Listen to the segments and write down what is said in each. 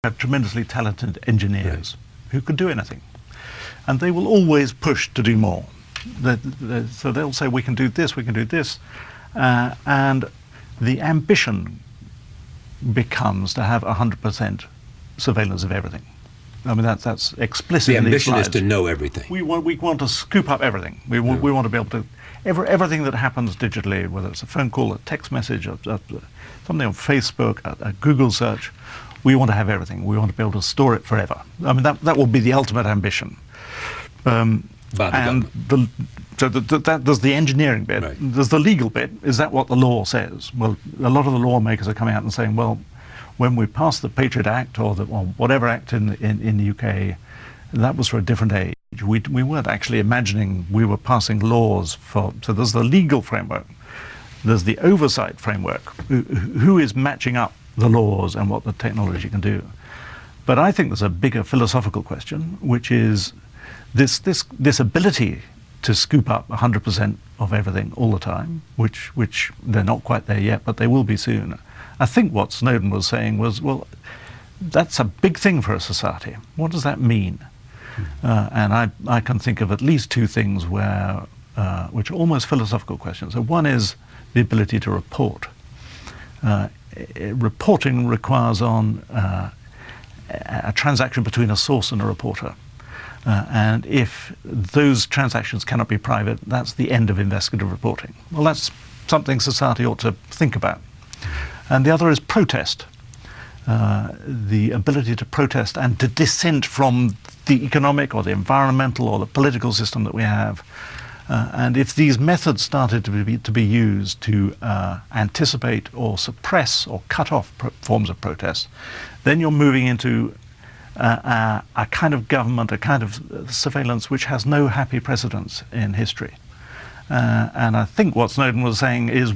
have tremendously talented engineers who could do anything. And they will always push to do more. So they'll say, we can do this, we can do this. And the ambition becomes to have 100% surveillance of everything. I mean, that's explicit. The in these ambition is slides. to know everything. We want to scoop up everything. We want to be able to, everything that happens digitally, whether it's a phone call, a text message, something on Facebook, a Google search, we want to have everything. We want to be able to store it forever. I mean, that will be the ultimate ambition. So that does the engineering bit. Right. There's the legal bit. Is that what the law says? Well, a lot of the lawmakers are coming out and saying, well, when we passed the Patriot Act or whatever act in the UK, that was for a different age. We weren't actually imagining we were passing laws for. So there's the legal framework. There's the oversight framework. Who is matching up the laws and what the technology can do? But I think there's a bigger philosophical question, which is this ability to scoop up 100% of everything all the time, which they're not quite there yet, but they will be soon. I think what Snowden was saying was, well, that's a big thing for a society. What does that mean? And I can think of at least two things which are almost philosophical questions. So one is the ability to report. Reporting requires a transaction between a source and a reporter. And if those transactions cannot be private, that's the end of investigative reporting. Well, that's something society ought to think about. And the other is protest. The ability to protest and to dissent from the economic or the environmental or the political system that we have. And if these methods started to be used to anticipate or suppress or cut off forms of protest, then you're moving into a kind of government, a kind of surveillance which has no happy precedents in history. And I think what Snowden was saying is,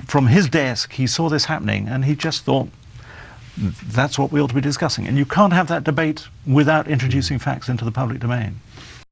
from his desk, he saw this happening and he just thought, that's what we ought to be discussing. And you can't have that debate without introducing facts into the public domain.